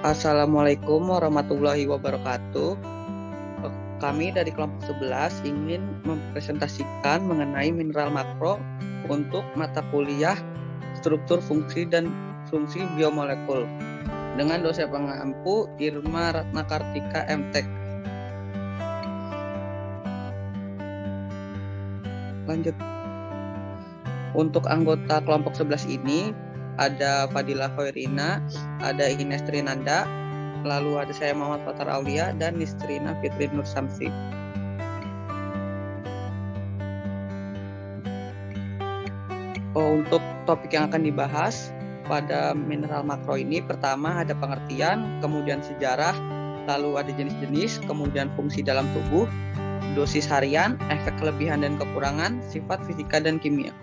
Assalamualaikum warahmatullahi wabarakatuh. Kami dari kelompok 11 ingin mempresentasikan mengenai mineral makro untuk mata kuliah struktur fungsi dan fungsi biomolekul dengan dosen pengampu Irma Ratnakartika MTek. Lanjut. Untuk anggota kelompok 11 ini ada Fadila Hoirina, ada Ines Trinanda, lalu ada saya Muhammad Fathar Aulia, dan Nistrina Fitri Nur Samsi. Untuk topik yang akan dibahas pada mineral makro ini, pertama ada pengertian, kemudian sejarah, lalu ada jenis-jenis, kemudian fungsi dalam tubuh, dosis harian, efek kelebihan dan kekurangan, sifat fisika dan kimia.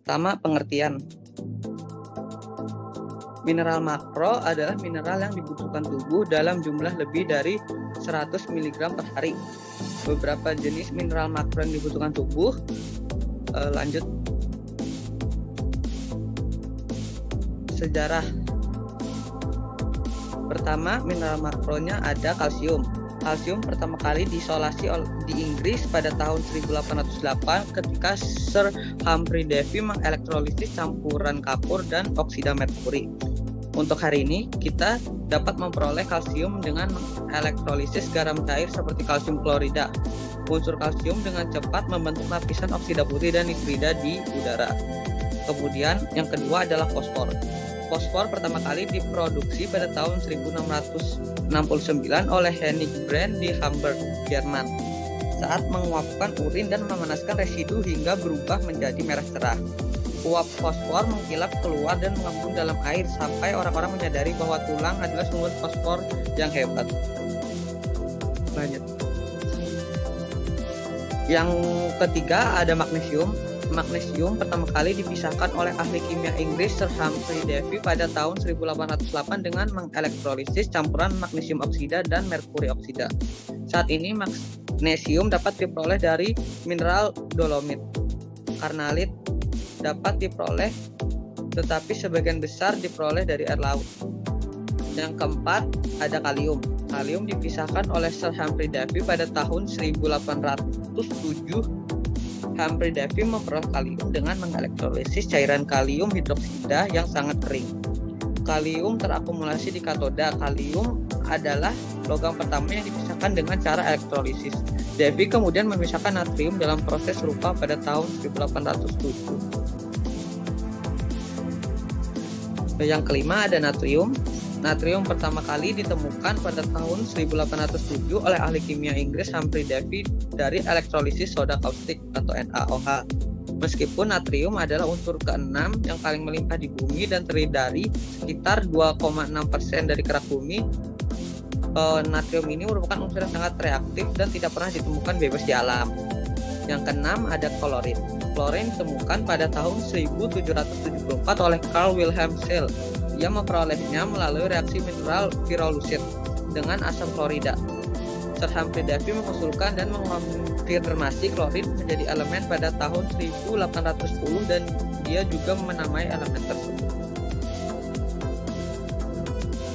Pertama, pengertian. Mineral makro adalah mineral yang dibutuhkan tubuh dalam jumlah lebih dari 100 mg per hari. Beberapa jenis mineral makro yang dibutuhkan tubuh. Lanjut. Sejarah. Pertama, mineral makronya ada kalsium. Kalsium pertama kali diisolasi di Inggris pada tahun 1808 ketika Sir Humphrey Davy mengelektrolisis campuran kapur dan oksida merkuri. Untuk hari ini, kita dapat memperoleh kalsium dengan mengelektrolisis garam cair seperti kalsium klorida. Unsur kalsium dengan cepat membentuk lapisan oksida putih dan nitrida di udara. Kemudian, yang kedua adalah fosfor. Fosfor pertama kali diproduksi pada tahun 1669 oleh Henning Brand di Hamburg, Jerman, saat menguapkan urin dan memanaskan residu hingga berubah menjadi merah cerah. Uap fosfor mengkilap keluar dan mengembun dalam air sampai orang-orang menyadari bahwa tulang adalah sumber fosfor yang hebat. Lanjut. Yang ketiga ada magnesium. Magnesium pertama kali dipisahkan oleh ahli kimia Inggris Sir Humphrey Davy pada tahun 1808 dengan mengelektrolisis campuran magnesium oksida dan merkuri oksida. Saat ini magnesium dapat diperoleh dari mineral dolomit. Karnalit dapat diperoleh, tetapi sebagian besar diperoleh dari air laut. Yang keempat ada kalium. Kalium dipisahkan oleh Sir Humphrey Davy pada tahun 1807. Humphrey Davy memperoleh kalium dengan mengelektrolisis cairan kalium hidroksida yang sangat kering. Kalium terakumulasi di katoda. Kalium adalah logam pertama yang dipisahkan dengan cara elektrolisis. Davy kemudian memisahkan natrium dalam proses serupa pada tahun 1807. Yang kelima ada natrium. Natrium pertama kali ditemukan pada tahun 1807 oleh ahli kimia Inggris Humphrey Davy dari elektrolisis soda kaustik atau NaOH. Meskipun natrium adalah unsur ke-6 yang paling melimpah di bumi dan terdiri dari sekitar 2,6% dari kerak bumi, natrium ini merupakan unsur yang sangat reaktif dan tidak pernah ditemukan bebas di alam. Yang keenam ada klorin. Klorin ditemukan pada tahun 1774 oleh Carl Wilhelm Scheele. Ia memperolehnya melalui reaksi mineral pirolusite dengan asam klorida. Sir Humphrey Davy mengusulkan dan mengonfirmasi klorin menjadi elemen pada tahun 1810 dan dia juga menamai elemen tersebut.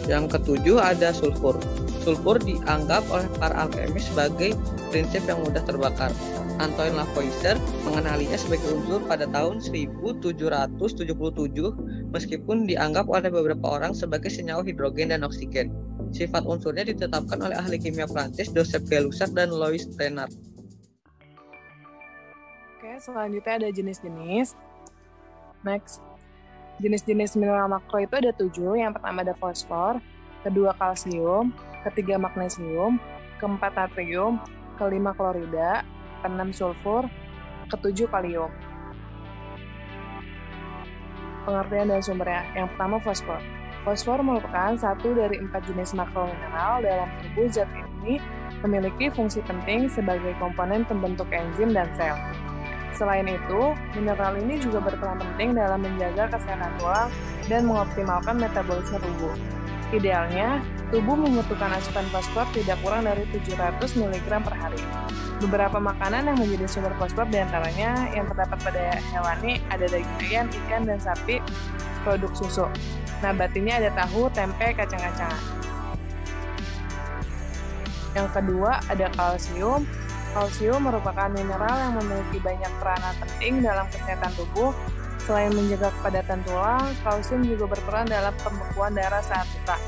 Yang ketujuh ada sulfur. Sulfur dianggap oleh para alkemis sebagai prinsip yang mudah terbakar. Antoine Lavoisier mengenalinya sebagai unsur pada tahun 1777 meskipun dianggap oleh beberapa orang sebagai senyawa hidrogen dan oksigen. Sifat unsurnya ditetapkan oleh ahli kimia Prancis Joseph Gay-Lussac dan Louis Stannard. Oke, selanjutnya ada jenis-jenis. Next. Jenis-jenis mineral makro itu ada 7. Yang pertama ada fosfor, kedua kalsium, ketiga magnesium, keempat natrium, kelima klorida, keenam sulfur, ketujuh kalium. Pengertian dan sumbernya. Yang pertama fosfor. Fosfor merupakan satu dari 4 jenis makromineral dalam tubuh. Zat ini memiliki fungsi penting sebagai komponen pembentuk enzim dan sel. Selain itu, mineral ini juga berperan penting dalam menjaga kesehatan tulang dan mengoptimalkan metabolisme tubuh. Idealnya, tubuh membutuhkan asupan fosfor tidak kurang dari 700 mg per hari. Beberapa makanan yang menjadi sumber fosfor diantaranya yang terdapat pada hewani ada daging ayam, ikan, dan sapi, produk susu. nabatinya ada tahu, tempe, kacang-kacangan. Yang kedua ada kalsium. Kalsium merupakan mineral yang memiliki banyak peranan penting dalam kesehatan tubuh. Selain menjaga kepadatan tulang, kalsium juga berperan dalam pembekuan darah saat luka,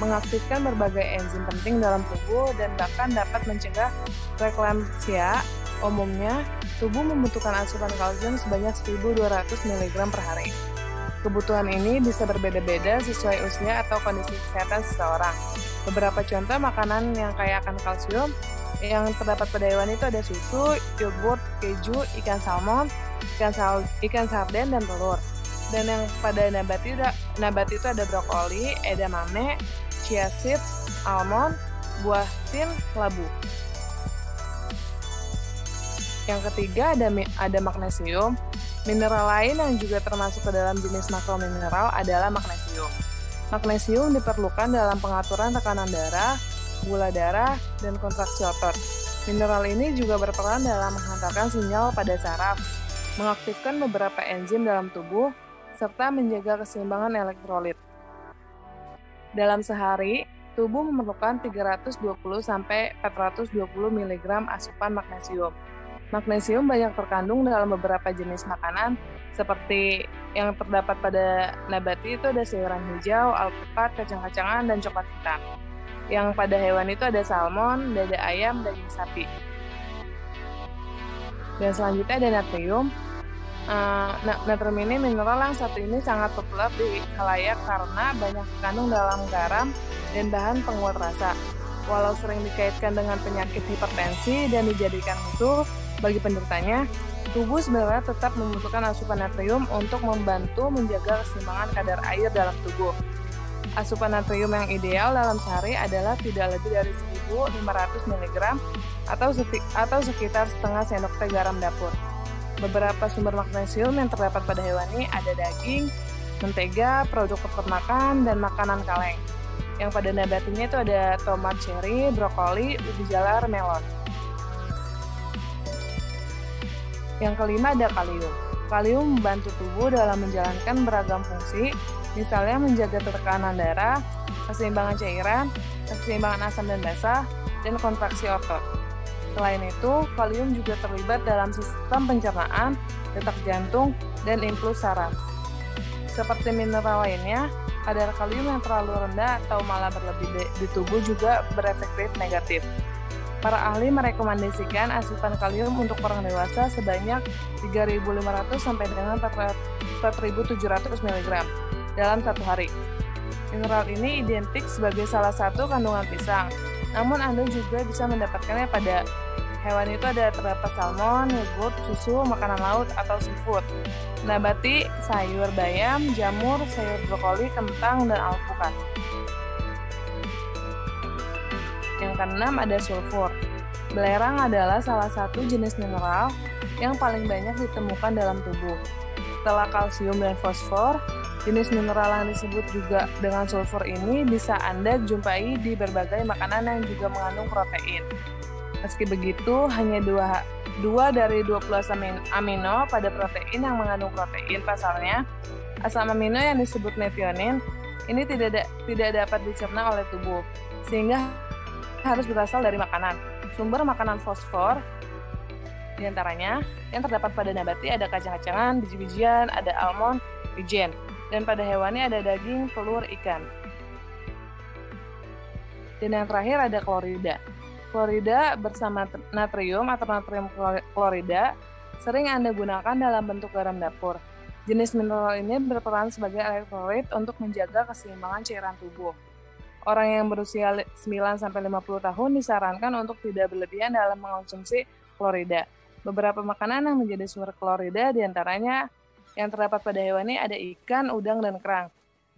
mengaktifkan berbagai enzim penting dalam tubuh, dan bahkan dapat mencegah preeklamsia. Umumnya, tubuh membutuhkan asupan kalsium sebanyak 1.200 mg per hari. Kebutuhan ini bisa berbeda-beda sesuai usia atau kondisi kesehatan seseorang. Beberapa contoh makanan yang kaya akan kalsium yang terdapat pada hewan itu ada susu, yogurt, keju, ikan salmon, ikan sarden, dan telur. Dan yang pada nabati itu ada brokoli, edamame, chia seeds, almond, buah tin, labu. Yang ketiga ada magnesium. Mineral lain yang juga termasuk ke dalam jenis makromineral adalah magnesium. Magnesium diperlukan dalam pengaturan tekanan darah, gula darah, dan kontraksi otot. Mineral ini juga berperan dalam menghantarkan sinyal pada saraf, mengaktifkan beberapa enzim dalam tubuh, serta menjaga keseimbangan elektrolit. Dalam sehari, tubuh memerlukan 320-420 mg asupan magnesium. Magnesium banyak terkandung dalam beberapa jenis makanan, seperti yang terdapat pada nabati itu ada sayuran hijau, alpukat, kacang-kacangan, dan coklat hitam. Yang pada hewan itu ada salmon, dada ayam, daging sapi. Dan selanjutnya ada natrium. Natrium ini mineral yang satu ini sangat populer di khalayak karena banyak terkandung dalam garam dan bahan penguat rasa. Walau sering dikaitkan dengan penyakit hipertensi dan dijadikan musuh bagi penderitanya, tubuh sebenarnya tetap membutuhkan asupan natrium untuk membantu menjaga keseimbangan kadar air dalam tubuh. Asupan natrium yang ideal dalam sehari adalah tidak lebih dari 1.500 mg atau sekitar setengah sendok teh garam dapur. Beberapa sumber magnesium yang terdapat pada hewan ini ada daging, mentega, produk peternakan, dan makanan kaleng. Yang pada nabatinya itu ada tomat cherry, brokoli, ubi jalar, melon. Yang kelima ada kalium. Kalium membantu tubuh dalam menjalankan beragam fungsi, misalnya menjaga tekanan darah, keseimbangan cairan, keseimbangan asam dan basa, dan kontraksi otot. Selain itu, kalium juga terlibat dalam sistem pencernaan, detak jantung, dan impuls saraf. Seperti mineral lainnya, kadar kalium yang terlalu rendah atau malah berlebih di tubuh juga berefek negatif. Para ahli merekomendasikan asupan kalium untuk orang dewasa sebanyak 3.500 sampai dengan 4.700 mg dalam satu hari. Mineral ini identik sebagai salah satu kandungan pisang, namun Anda juga bisa mendapatkannya pada hewan itu terdapat salmon, yogurt, susu, makanan laut, atau seafood. Nabati, sayur bayam, jamur, sayur brokoli, kentang, dan alpukat. Yang keenam ada sulfur. Belerang adalah salah satu jenis mineral yang paling banyak ditemukan dalam tubuh. Setelah kalsium dan fosfor, jenis mineral yang disebut juga dengan sulfur ini bisa Anda jumpai di berbagai makanan yang juga mengandung protein. Meski begitu, hanya 2 dari 20 asam amino pada protein yang mengandung protein. Pasalnya, asam amino yang disebut metionin ini tidak dapat dicerna oleh tubuh, sehingga harus berasal dari makanan. Sumber makanan fosfor diantaranya yang terdapat pada nabati ada kacang-kacangan, biji-bijian, ada almond, wijen, dan pada hewani ada daging, telur, ikan. Dan yang terakhir ada klorida. Klorida bersama natrium atau natrium klorida sering Anda gunakan dalam bentuk garam dapur. Jenis mineral ini berperan sebagai elektrolit untuk menjaga keseimbangan cairan tubuh. Orang yang berusia 9-50 tahun disarankan untuk tidak berlebihan dalam mengonsumsi klorida. Beberapa makanan yang menjadi sumber klorida diantaranya yang terdapat pada hewani ada ikan, udang, dan kerang.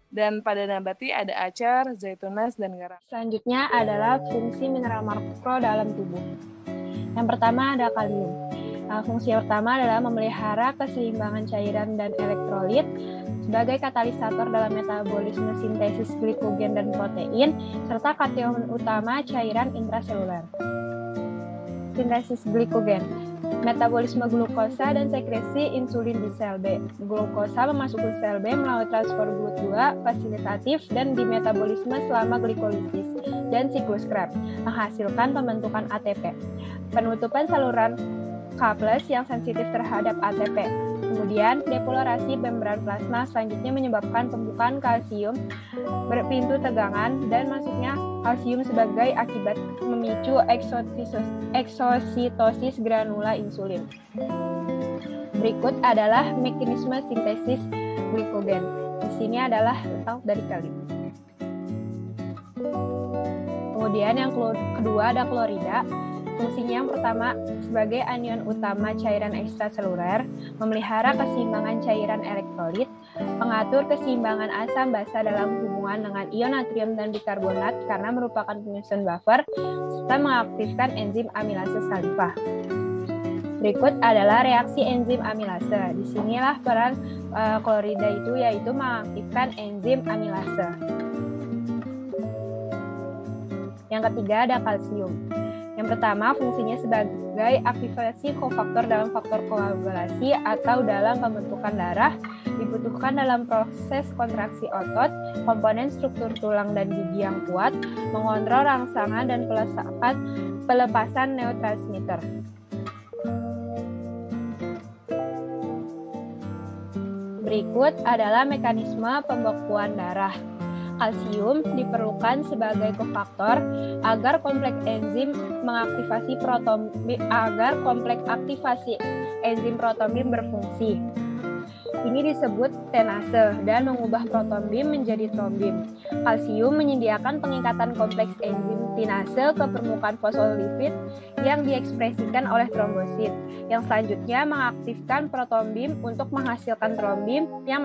Dan pada nabati ada acar, zaitunas, dan garam. Selanjutnya adalah fungsi mineral makro dalam tubuh. Yang pertama ada kalium. Fungsi pertama adalah memelihara keseimbangan cairan dan elektrolit sebagai katalisator dalam metabolisme sintesis glikogen dan protein, serta kation utama cairan intraseluler. Sintesis glikogen. Metabolisme glukosa dan sekresi insulin di sel B. Glukosa memasuki sel B melalui transfer GLUT2 fasilitatif dan dimetabolisme selama glikolisis dan siklus Krebs, menghasilkan pembentukan ATP. Penutupan saluran K+ yang sensitif terhadap ATP. Kemudian, depolariasi membran plasma selanjutnya menyebabkan pembukaan kalsium berpintu tegangan dan masuknya kalsium sebagai akibat memicu eksositosis granula insulin. Berikut adalah mekanisme sintesis glikogen. Di sini adalah letak dari kalium. Kemudian yang kedua ada klorida. Fungsinya yang pertama sebagai anion utama cairan ekstraseluler, memelihara keseimbangan cairan elektrolit, mengatur keseimbangan asam basa dalam hubungan dengan ion natrium dan bikarbonat karena merupakan penyusun buffer, serta mengaktifkan enzim amilase salivah. Berikut adalah reaksi enzim amilase. Disinilah peran klorida itu yaitu mengaktifkan enzim amilase. Yang ketiga ada kalsium. Yang pertama, fungsinya sebagai aktivasi kofaktor dalam faktor koagulasi atau dalam pembentukan darah, dibutuhkan dalam proses kontraksi otot, komponen struktur tulang dan gigi yang kuat, mengontrol rangsangan dan pelepasan neurotransmitter. Berikut adalah mekanisme pembekuan darah. Kalsium diperlukan sebagai kofaktor agar kompleks aktivasi enzim protombin berfungsi. Ini disebut tenase dan mengubah protombin menjadi trombin. Kalsium menyediakan pengikatan kompleks enzim tinase ke permukaan fosfolipid yang diekspresikan oleh trombosit, yang selanjutnya mengaktifkan protombin untuk menghasilkan trombin yang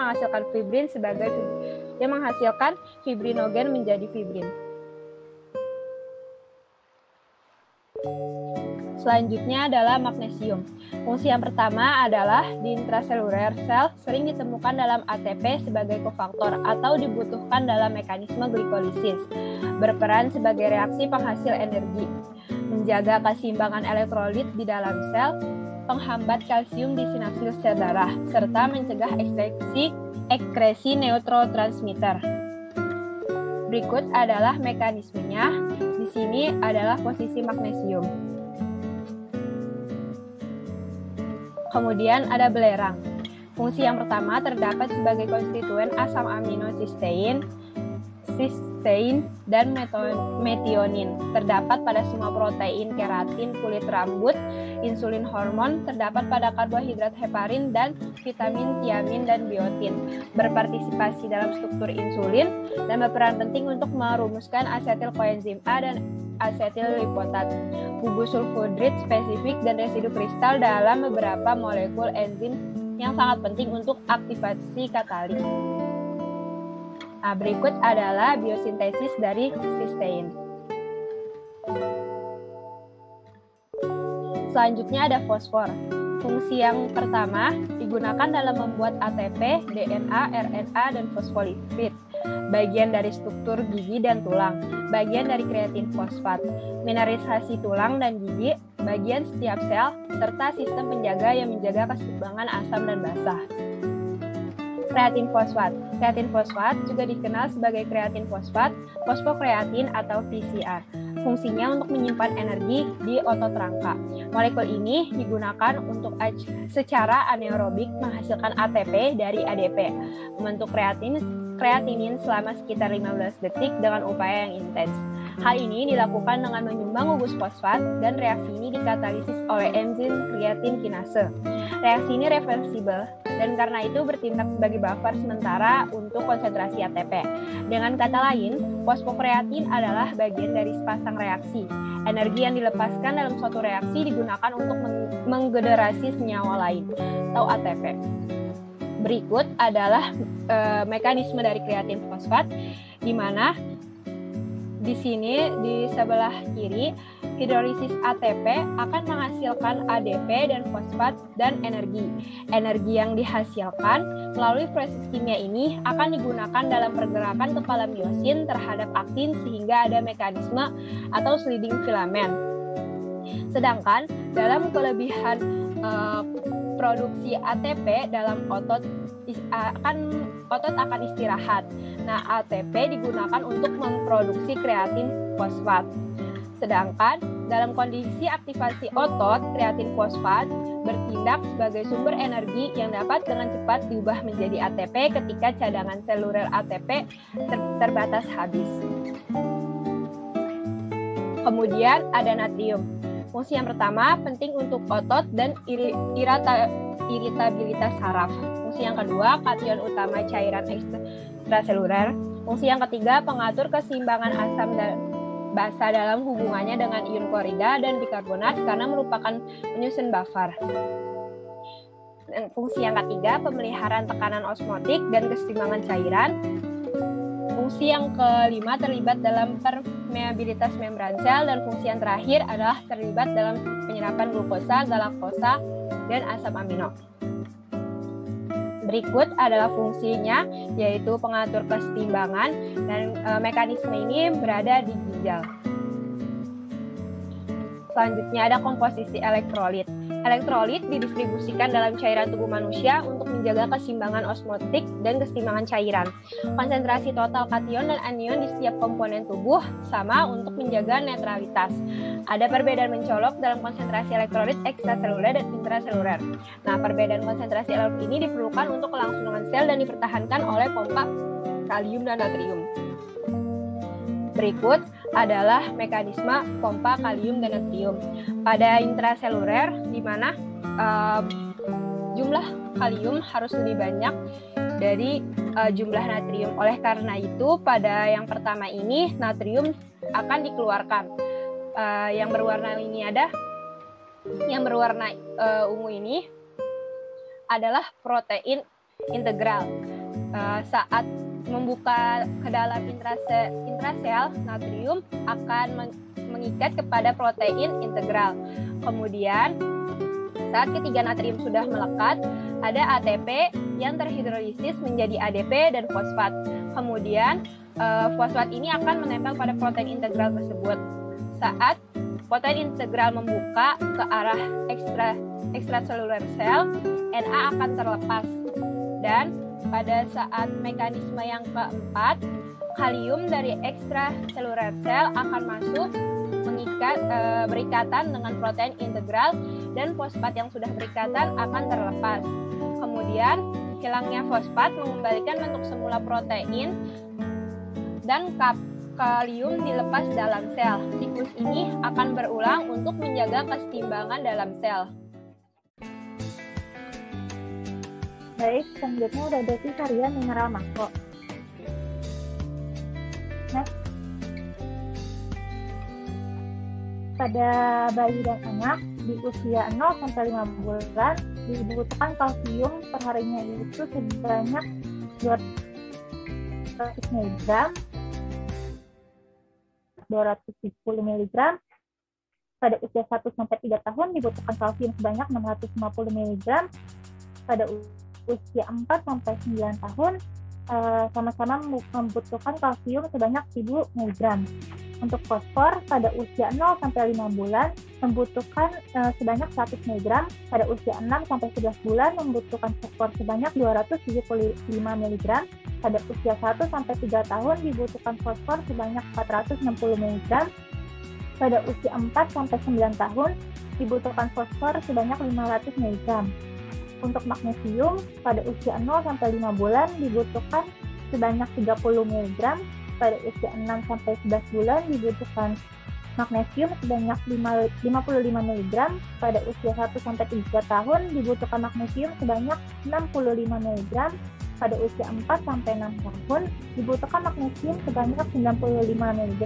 menghasilkan fibrinogen menjadi fibrin. Selanjutnya adalah magnesium. Fungsi yang pertama adalah di intraseluler sel sering ditemukan dalam ATP sebagai kofaktor atau dibutuhkan dalam mekanisme glikolisis. Berperan sebagai reaksi penghasil energi, menjaga keseimbangan elektrolit di dalam sel, penghambat kalsium di sinapsis sel darah, serta mencegah ekskresi neurotransmitter. Berikut adalah mekanismenya. Di sini adalah posisi magnesium. Kemudian ada belerang. Fungsi yang pertama terdapat sebagai konstituen asam amino sistein, dan metionin. Terdapat pada semua protein, keratin, kulit rambut, insulin hormon, terdapat pada karbohidrat heparin dan vitamin, tiamin, dan biotin. Berpartisipasi dalam struktur insulin dan berperan penting untuk merumuskan asetil koenzim A dan asetil lipotat, gugus sulfhidrid spesifik dan residu kristal dalam beberapa molekul enzim yang sangat penting untuk aktivasi katalis. Nah, berikut adalah biosintesis dari sistein. Selanjutnya ada fosfor. Fungsi yang pertama digunakan dalam membuat ATP, DNA, RNA, dan fosfolipid. Bagian dari struktur gigi dan tulang, bagian dari kreatin fosfat, mineralisasi tulang dan gigi, bagian setiap sel, serta sistem penjaga yang menjaga keseimbangan asam dan basa. Kreatin fosfat. Kreatin fosfat juga dikenal sebagai kreatin fosfat, fosfokreatin atau PCR. Fungsinya untuk menyimpan energi di otot rangka. Molekul ini digunakan untuk secara anaerobik menghasilkan ATP dari ADP, membentuk kreatinin selama sekitar 15 detik dengan upaya yang intens. Hal ini dilakukan dengan menyumbang gugus fosfat dan reaksi ini dikatalisis oleh enzim kreatin kinase. Reaksi ini reversibel dan karena itu bertindak sebagai buffer sementara untuk konsentrasi ATP. Dengan kata lain, fosfokreatin adalah bagian dari sepasang reaksi. Energi yang dilepaskan dalam suatu reaksi digunakan untuk menggenerasi senyawa lain atau ATP. Berikut adalah mekanisme dari kreatin fosfat, di mana di sini di sebelah kiri hidrolisis ATP akan menghasilkan ADP dan fosfat dan energi. Energi yang dihasilkan melalui proses kimia ini akan digunakan dalam pergerakan kepala miosin terhadap aktin sehingga ada mekanisme atau sliding filamen. Sedangkan dalam kelebihan produksi ATP dalam otot akan istirahat. Nah, ATP digunakan untuk memproduksi kreatin fosfat. Sedangkan dalam kondisi aktivasi otot, kreatin fosfat bertindak sebagai sumber energi yang dapat dengan cepat diubah menjadi ATP ketika cadangan seluler ATP terbatas habis. Kemudian ada natrium. Fungsi yang pertama penting untuk otot dan iritabilitas saraf. Fungsi yang kedua kation utama cairan ekstraseluler. Fungsi yang ketiga pengatur keseimbangan asam dan basa dalam hubungannya dengan ion klorida dan bikarbonat karena merupakan penyusun buffer. Dan fungsi yang ketiga pemeliharaan tekanan osmotik dan keseimbangan cairan. Fungsi yang kelima terlibat dalam permeabilitas membran sel, dan fungsi yang terakhir adalah terlibat dalam penyerapan glukosa, galaktosa, dan asam amino. Berikut adalah fungsinya, yaitu pengatur keseimbangan, dan mekanisme ini berada di ginjal. Selanjutnya ada komposisi elektrolit. Elektrolit didistribusikan dalam cairan tubuh manusia untuk menjaga keseimbangan osmotik dan keseimbangan cairan. Konsentrasi total kation dan anion di setiap komponen tubuh sama untuk menjaga netralitas. Ada perbedaan mencolok dalam konsentrasi elektrolit ekstraseluler dan intraseluler. Nah, perbedaan konsentrasi elektrolit ini diperlukan untuk kelangsungan sel dan dipertahankan oleh pompa kalium dan natrium. Berikut adalah mekanisme pompa kalium dan natrium. Pada intraseluler, di mana jumlah kalium harus lebih banyak dari jumlah natrium. Oleh karena itu, pada yang pertama ini, natrium akan dikeluarkan. Yang berwarna ungu ini adalah protein integral. Saat membuka ke dalam intrasel, natrium akan mengikat kepada protein integral. Kemudian, saat ketiga natrium sudah melekat, ada ATP yang terhidrolisis menjadi ADP dan fosfat. Kemudian, fosfat ini akan menempel pada protein integral tersebut. Saat protein integral membuka ke arah ekstraseluler sel, Na akan terlepas. Dan pada saat mekanisme yang keempat, kalium dari ekstraseluler sel akan masuk berikatan dengan protein integral dan fosfat yang sudah berikatan akan terlepas. Kemudian, hilangnya fosfat mengembalikan bentuk semula protein dan kalium dilepas dalam sel. Siklus ini akan berulang untuk menjaga keseimbangan dalam sel. Baik, selanjutnya udah ada harian mineral makro. Next. Pada bayi dan anak di usia 0 sampai 5 bulan dibutuhkan kalsium perharinya itu sebanyak 200 mg, 270 mg. Pada usia 1 sampai 3 tahun dibutuhkan kalsium sebanyak 650 mg. Pada usia 4 sampai 9 tahun sama-sama membutuhkan kalsium sebanyak 1000 mg. Untuk fosfor pada usia 0 sampai 5 bulan membutuhkan sebanyak 100 mg. Pada usia 6 sampai 11 bulan membutuhkan fosfor sebanyak 275 mg. Pada usia 1 sampai 3 tahun dibutuhkan fosfor sebanyak 460 mg. Pada usia 4 sampai 9 tahun dibutuhkan fosfor sebanyak 500 mg. Untuk magnesium pada usia 0 sampai 5 bulan dibutuhkan sebanyak 30 mg. Pada usia 6 sampai 11 bulan dibutuhkan magnesium sebanyak 55 mg. Pada usia 1 sampai 3 tahun dibutuhkan magnesium sebanyak 65 mg. Pada usia 4 sampai 6 tahun dibutuhkan magnesium sebanyak 95 mg.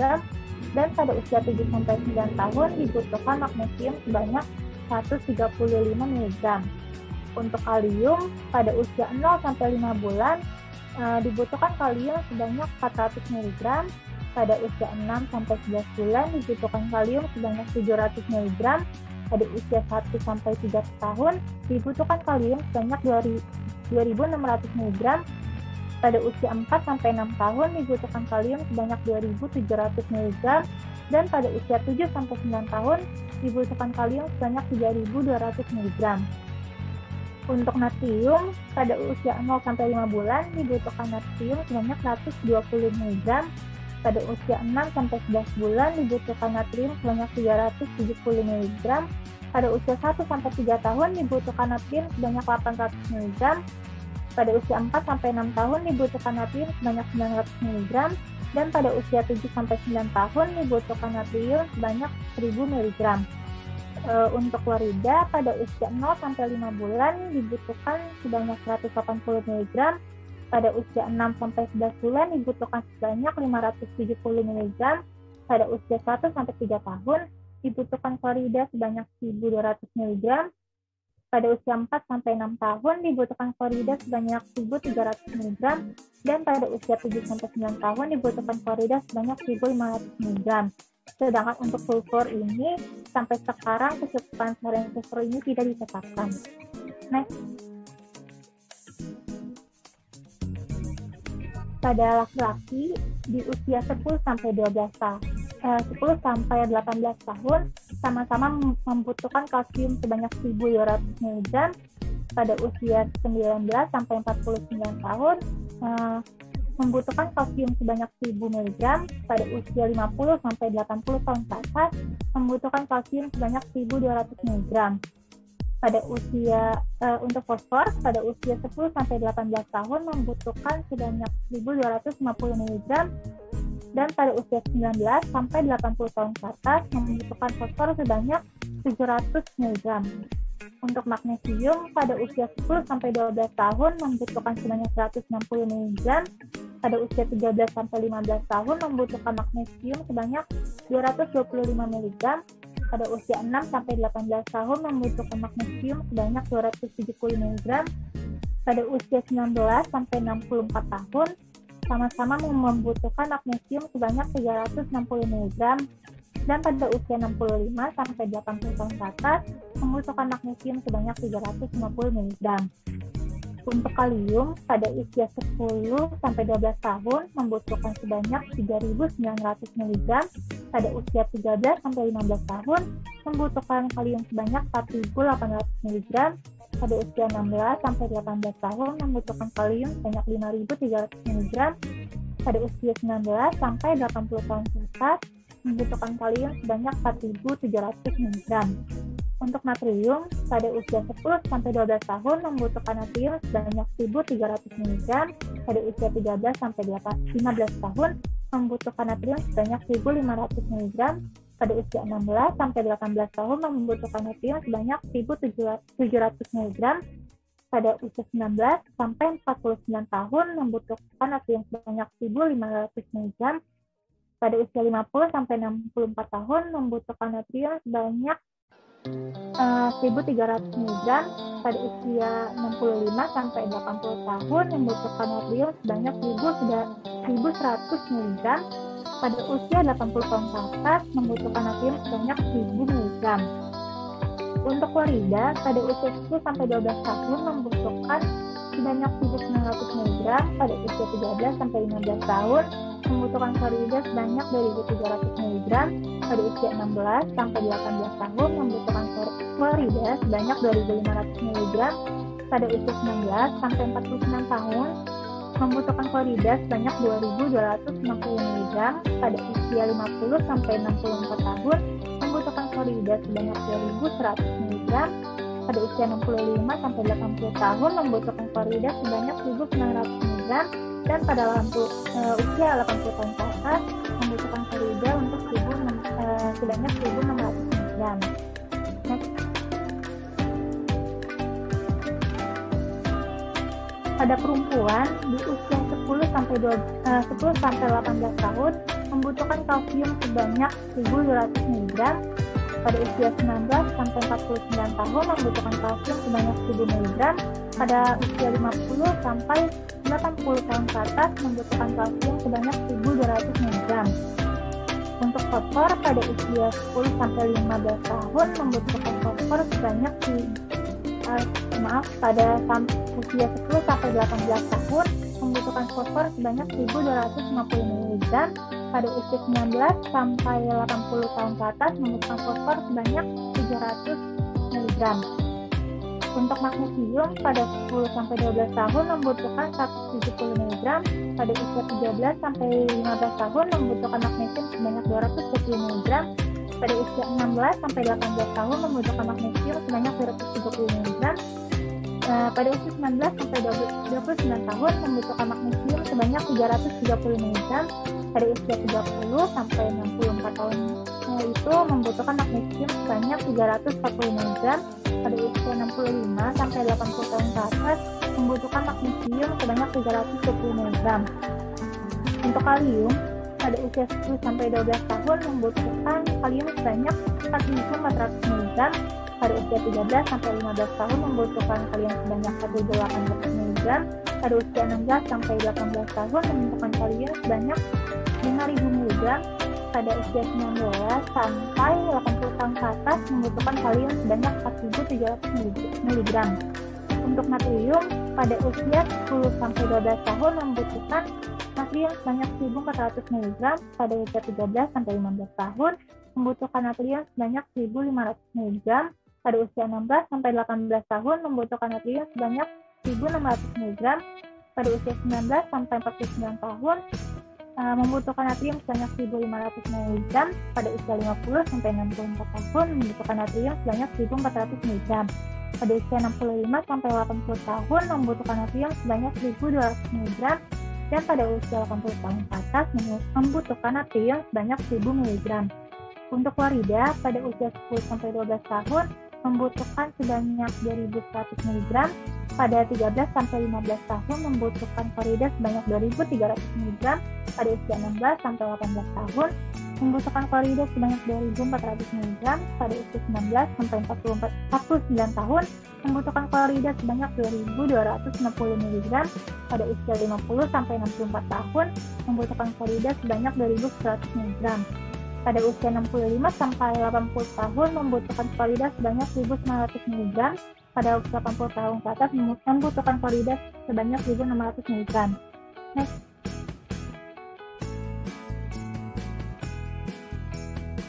Dan pada usia 7 sampai 9 tahun dibutuhkan magnesium sebanyak 135 mg. Untuk kalium pada usia 0 sampai 5 bulan dibutuhkan kalium sebanyak 400 mg. Pada usia 6 sampai 11 bulan dibutuhkan kalium sebanyak 700 mg. Pada usia 1 sampai 3 tahun dibutuhkan kalium sebanyak 2600 mg. Pada usia 4-6 tahun dibutuhkan kalium sebanyak 2.700 mg, dan pada usia 7-9 tahun dibutuhkan kalium sebanyak 3.200 mg. Untuk natrium, pada usia 0-5 bulan dibutuhkan natrium sebanyak 120 mg. Pada usia 6-11 bulan dibutuhkan natrium sebanyak 370 mg. Pada usia 1-3 tahun dibutuhkan natrium sebanyak 800 mg. Pada usia 4-6 tahun dibutuhkan natrium sebanyak 900 mg. Dan pada usia 7-9 tahun dibutuhkan natrium sebanyak 1000 mg. Untuk klorida, pada usia 0-5 bulan dibutuhkan sebanyak 180 mg. Pada usia 6-11 bulan dibutuhkan sebanyak 570 mg. Pada usia 1-3 tahun dibutuhkan klorida sebanyak 1.200 mg. Pada usia 4-6 tahun dibutuhkan klorida sebanyak 1.300 mg. Dan pada usia 7-9 tahun dibutuhkan klorida sebanyak 1.500 mg. Sedangkan untuk sulfur ini, sampai sekarang kecukupan harian sulfur ini tidak ditetapkan. Next. Pada laki-laki di usia 10-18 tahun sama-sama membutuhkan kalsium sebanyak 1.200 mg. Pada usia 19-49 tahun membutuhkan kalsium sebanyak 1.000 mg. Pada usia 50-80 tahun ke atas membutuhkan kalsium sebanyak 1.200 mg. Pada usia untuk fosfor, pada usia 10-18 tahun membutuhkan sebanyak 1.250 mg, dan pada usia 19-80 tahun ke atas membutuhkan fosfor sebanyak 700 mg. Untuk magnesium, pada usia 10-12 tahun membutuhkan sebanyak 160 mg, pada usia 13-15 tahun membutuhkan magnesium sebanyak 225 mg, pada usia 6-18 tahun membutuhkan magnesium sebanyak 270 mg. Pada usia 19-64 tahun sama-sama membutuhkan magnesium sebanyak 360 mg. Dan pada usia 65-80 tahun ke atas membutuhkan magnesium sebanyak 350 mg. Untuk kalium, pada usia 10-12 tahun membutuhkan sebanyak 3.900 mg. Pada usia 13-15 tahun membutuhkan kalium sebanyak 4.800 mg. Pada usia 16-18 tahun membutuhkan kalium sebanyak 5.300 mg. Pada usia 19-80 tahun ke atas membutuhkan kalium sebanyak 4.700 mg. Untuk natrium, pada usia 10-12 tahun membutuhkan natrium sebanyak 1.300 mg. Pada usia 13-15 tahun membutuhkan natrium sebanyak 1.500 mg. Pada usia 16-18 tahun membutuhkan natrium sebanyak 1.700 mg. Pada usia 19-49 tahun membutuhkan natrium sebanyak 1.500 mg. Pada usia 50-64 tahun membutuhkan natrium sebanyak 1.300 mg. Pada usia 65-80 tahun membutuhkan natrium sebanyak 1.100 mg. Pada usia 80 tahun ke atas membutuhkan natrium sebanyak 1.000 mg. Untuk klorida, pada usia 10-12 tahun membutuhkan sebanyak 1.900 mg. Pada usia 13-15 tahun membutuhkan klorida sebanyak 2.300 mg. Pada usia 16-18 tahun membutuhkan klorida sebanyak 2.500 mg. Pada usia 19-49 tahun membutuhkan klorida sebanyak 2.260 mg. Pada usia 50-64 tahun membutuhkan klorida sebanyak 2.100 mg. Pada usia 65-80 tahun membutuhkan klorida sebanyak 1.900 mg. Dan pada usia 80 tahun ke atas membutuhkan klorida untuk sebanyak 1.600 mg. Pada perempuan di usia 10-18 tahun membutuhkan kalsium sebanyak 1.200 mg. Pada usia 19-49 tahun membutuhkan kalsium sebanyak 1.000 mg. Pada usia 50-80 tahun ke atas membutuhkan kalsium sebanyak 1.200 mg. Untuk fosfor pada usia 10-15 tahun membutuhkan fosfor sebanyak pada usia 10-18 tahun membutuhkan fosfor sebanyak 1.250 mg. Pada usia 19 sampai 80 tahun ke atas membutuhkan fosfor sebanyak 700 mg. Untuk magnesium pada 10 sampai 12 tahun membutuhkan 170 mg. Pada usia 13 sampai 15 tahun membutuhkan magnesium sebanyak 270 mg. Pada usia 16 sampai 18 tahun membutuhkan magnesium sebanyak 270 mg. Pada usia 19 sampai 29 tahun membutuhkan magnesium sebanyak 330 mg. Pada usia 30 sampai 64 tahun itu membutuhkan magnesium sebanyak 340 mg. Pada usia 65 sampai 80 tahun ke atas membutuhkan magnesium sebanyak 320 mg. Untuk kalium, pada usia 10 sampai 12 tahun membutuhkan kalium sebanyak 4.400 mg. Pada usia 13 sampai 15 tahun membutuhkan kalium sebanyak 1.800 mg. Pada usia 16 sampai 18 tahun membutuhkan kalium sebanyak 5.000 mg. Pada usia 19 sampai 80 tahun ke atas membutuhkan kalium sebanyak 4.700 mg. Untuk natrium, pada usia 10 sampai 12 tahun membutuhkan natrium sebanyak 1.400 mg. Pada usia 13 sampai 15 tahun membutuhkan natrium sebanyak 1.500 mg. Pada usia 16 sampai 18 tahun membutuhkan natrium sebanyak 1.600 mg. Pada usia 19 sampai 49 tahun membutuhkan natrium sebanyak 1.500 mg. Pada usia 50 sampai 64 tahun membutuhkan natrium sebanyak 1.400 mg. Pada usia 65 sampai 80 tahun membutuhkan natrium sebanyak 1.200 mg. Dan pada usia 80 tahun ke atas membutuhkan natrium sebanyak 1.000 mg. Untuk klorida, pada usia 10 sampai 12 tahun membutuhkan sebanyak 2.100 mg. Pada 13 sampai 15 tahun membutuhkan klorida sebanyak 2.300 mg. Pada usia 16 sampai 18 tahun membutuhkan klorida sebanyak 2.400 mg. Pada usia 19 sampai 49 tahun membutuhkan klorida sebanyak 2.260 mg. Pada usia 50 sampai 64 tahun membutuhkan klorida sebanyak 2.100 mg. Pada usia 65 sampai 80 tahun membutuhkan klorida sebanyak 1.900 mg. Pada usia 80 tahun ke atas membutuhkan klorida sebanyak 1.600 mg. Next.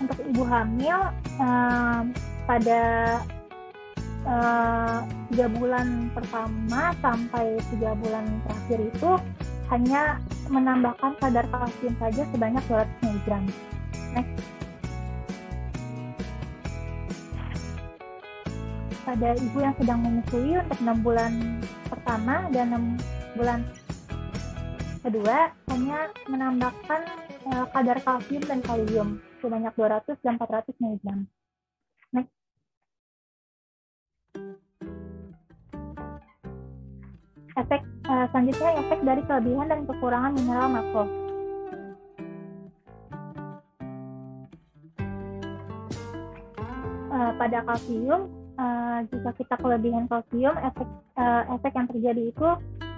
Untuk ibu hamil pada 3 bulan pertama sampai 3 bulan terakhir itu hanya menambahkan kadar kalsium saja sebanyak 200 mg. Next. Pada ibu yang sedang menyusui untuk 6 bulan pertama dan 6 bulan kedua hanya menambahkan kadar kalsium dan kalium sebanyak 200 dan 400 mg. Next. Selanjutnya efek dari kelebihan dan kekurangan mineral makro. Pada kalsium, jika kita kelebihan kalsium, efek yang terjadi itu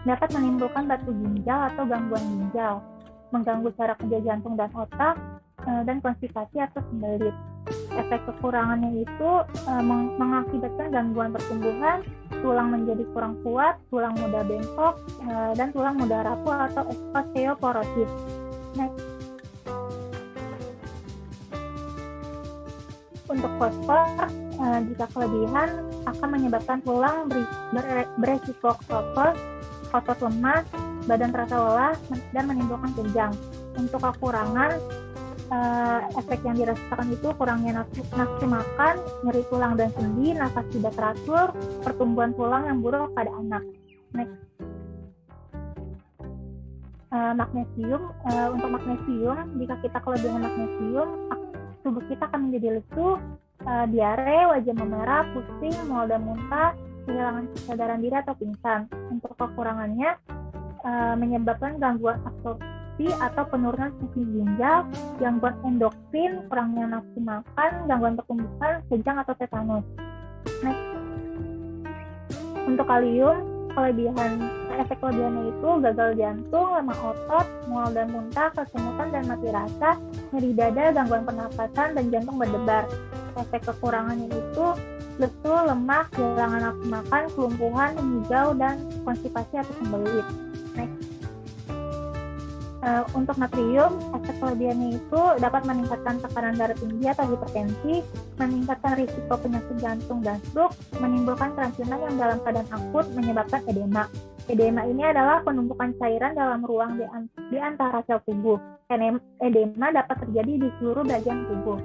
dapat menimbulkan batu ginjal atau gangguan ginjal, mengganggu cara kerja jantung dan otak, dan konstipasi atau sembelit. Efek kekurangannya itu mengakibatkan gangguan pertumbuhan, tulang menjadi kurang kuat, tulang mudah bengkok, dan tulang mudah rapuh atau osteoporosis. Next. Untuk fosfor, jika kelebihan akan menyebabkan tulang beresiko otot lemah, badan terasa lelah, dan menimbulkan kejang. Untuk kekurangan, efek yang dirasakan itu kurangnya nafsu makan, nyeri tulang dan sendi, nafas tidak teratur, pertumbuhan tulang yang buruk pada anak. Next. Magnesium, untuk magnesium, jika kita kelebihan magnesium, tubuh kita akan menjadi lesu, diare, wajah memerah, pusing, mual dan muntah, kehilangan kesadaran diri atau pingsan. Untuk kekurangannya, menyebabkan gangguan absorpsi atau penurunan fungsi ginjal, gangguan endokrin, kurangnya nafsu makan, gangguan pertumbuhan, kejang atau tetanus. Next. Untuk kalium, efek kelebihannya itu gagal jantung, lemah otot, mual dan muntah, kesemutan dan mati rasa, nyeri dada, gangguan pernapasan, dan jantung berdebar. Efek kekurangannya itu lesu, lemah, kehilangan nafsu makan, kelumpuhan, hijau, dan konstipasi atau sembelit. Next. Untuk natrium, efek kelebihannya itu dapat meningkatkan tekanan darah tinggi atau hipertensi, meningkatkan risiko penyakit jantung dan stroke, menimbulkan keracunan yang dalam keadaan akut menyebabkan edema. Edema ini adalah penumpukan cairan dalam ruang di antara sel tubuh. Edema dapat terjadi di seluruh bagian tubuh.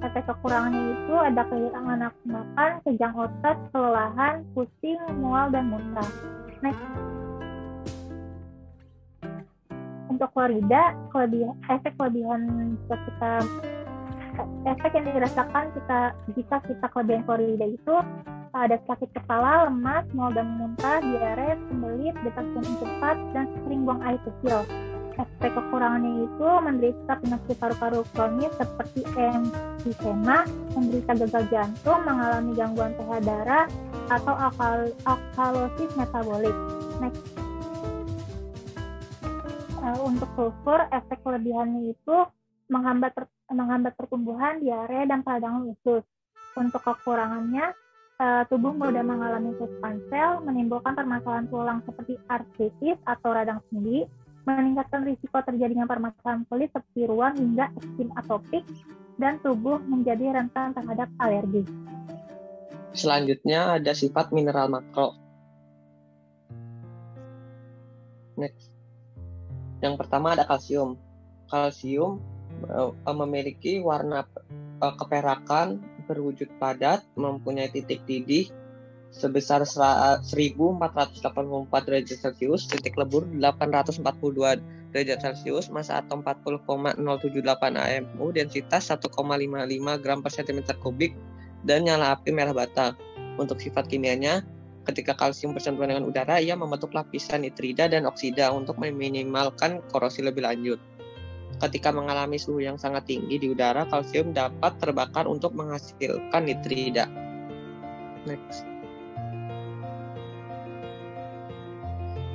Efek kekurangannya itu ada kehilangan nafsu makan, kejang otot, kelelahan, pusing, mual, dan muntah. Next. Untuk klorida, efek yang dirasakan jika kita kelebihan klorida itu ada sakit kepala, lemas, mual dan muntah, diare, sembelit, detak jantung cepat, dan sering buang air kecil. Efek kekurangannya itu menderita penyakit paru-paru kronis seperti emfisema, menderita gagal jantung, mengalami gangguan pH darah, atau alkalosis metabolik. Next. Untuk sulfur, efek kelebihannya itu menghambat pertumbuhan, diare, dan peradangan usus. Untuk kekurangannya, tubuh mudah mengalami kerusakan sel, menimbulkan permasalahan tulang seperti artritis atau radang sendi, meningkatkan risiko terjadinya permasalahan kulit seperti ruam hingga eksim atopik, dan tubuh menjadi rentan terhadap alergi. Selanjutnya ada sifat mineral makro. Next. Yang pertama ada kalsium. Kalsium memiliki warna keperakan, berwujud padat, mempunyai titik didih sebesar 1484 derajat Celcius, titik lebur 842 derajat Celcius, massa atom 40,078 AMU, densitas 1,55 gram per cm kubik, dan nyala api merah bata. Untuk sifat kimianya, ketika kalsium bersentuhan dengan udara, ia membentuk lapisan nitrida dan oksida untuk meminimalkan korosi lebih lanjut. Ketika mengalami suhu yang sangat tinggi di udara, kalsium dapat terbakar untuk menghasilkan nitrida. Next.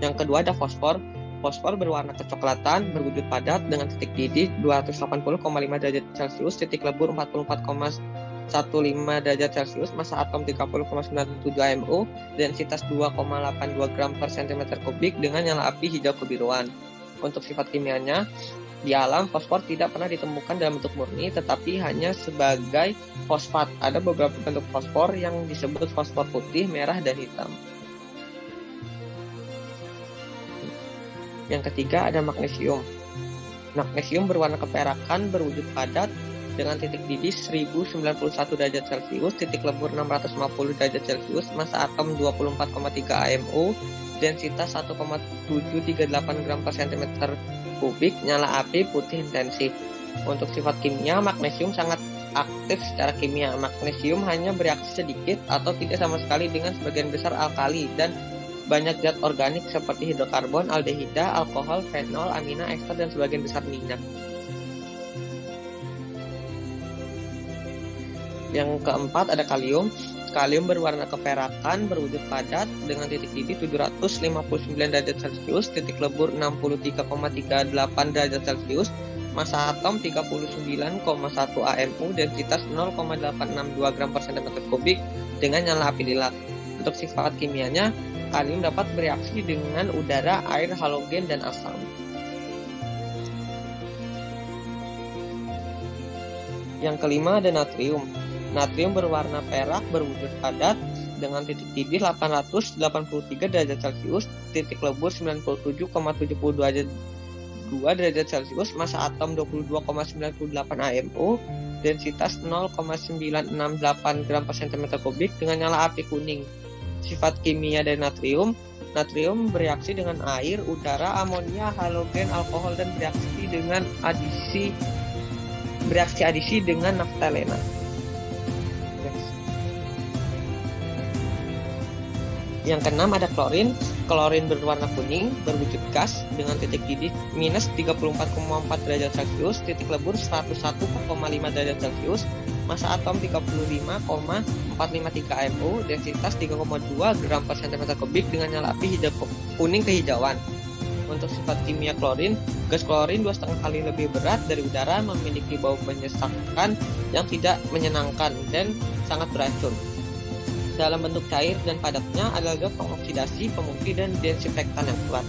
Yang kedua ada fosfor. Fosfor berwarna kecoklatan, berwujud padat dengan titik didih 280,5 derajat Celcius, titik lebur 44,15 derajat Celcius, massa atom 30,97 AMU, densitas 2,82 gram per cm kubik dengan nyala api hijau kebiruan. Untuk sifat kimianya, di alam fosfor tidak pernah ditemukan dalam bentuk murni, tetapi hanya sebagai fosfat. Ada beberapa bentuk fosfor yang disebut fosfor putih, merah, dan hitam. Yang ketiga ada magnesium. Magnesium berwarna keperakan, berwujud padat, dengan titik didih 1091 derajat Celcius, titik lebur 650 derajat Celcius, massa atom 24,3 AMU, densitas 1,738 gram per cm kubik, nyala api putih intensif. Untuk sifat kimia, magnesium sangat aktif secara kimia. Magnesium hanya bereaksi sedikit atau tidak sama sekali dengan sebagian besar alkali dan banyak zat organik seperti hidrokarbon, aldehida, alkohol, fenol, amina, ester, dan sebagian besar minyak. Yang keempat ada kalium. Kalium berwarna keperakan, berwujud padat, dengan titik didih 759 derajat Celcius, titik lebur 63,38 derajat Celcius, massa atom 39,1 AMU, densitas 0,862 gram per cm kubik dengan nyala api lilak. Untuk sifat kimianya, kalium dapat bereaksi dengan udara, air, halogen, dan asam. Yang kelima ada natrium. Natrium berwarna perak, berwujud padat, dengan titik didih 883 derajat Celcius, titik lebur 97,72 derajat Celcius, massa atom 22,98 AMU, densitas 0,968 gram per cm kubik dengan nyala api kuning. Sifat kimia dari natrium bereaksi dengan air, udara, amonia, halogen, alkohol, dan bereaksi adisi dengan naftalena. Yang keenam ada klorin. Klorin berwarna kuning, berwujud gas, dengan titik didih minus 34,4 derajat Celcius, titik lebur 101,5 derajat Celcius, massa atom 35,453 AMU, densitas 3,2 gram per cm kubik dengan nyala api kuning kehijauan. Untuk sifat kimia klorin, gas klorin 2,5 kali lebih berat dari udara, memiliki bau menyesakkan yang tidak menyenangkan, dan sangat beracun. Dalam bentuk cair dan padatnya adalah pengoksidasi, pemutih, dan desinfektan yang kuat.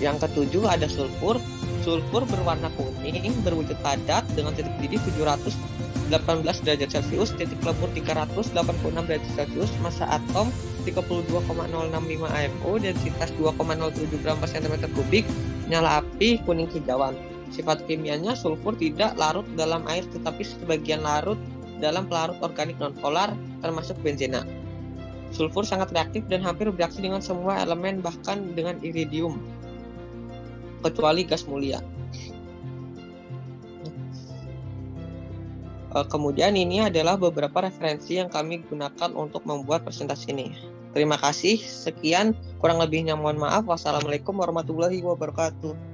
Yang ketujuh ada sulfur. Sulfur berwarna kuning, berwujud padat dengan titik didih 718 derajat Celcius, titik lebur 386 derajat Celcius, massa atom 32,065 AMO, densitas 2,07 gram per cm kubik, nyala api kuning hijauan. Sifat kimianya, sulfur tidak larut dalam air tetapi sebagian larut dalam pelarut organik nonpolar termasuk benzena. Sulfur sangat reaktif dan hampir bereaksi dengan semua elemen bahkan dengan iridium, kecuali gas mulia. Kemudian ini adalah beberapa referensi yang kami gunakan untuk membuat presentasi ini. Terima kasih, sekian, kurang lebihnya mohon maaf. Wassalamualaikum warahmatullahi wabarakatuh.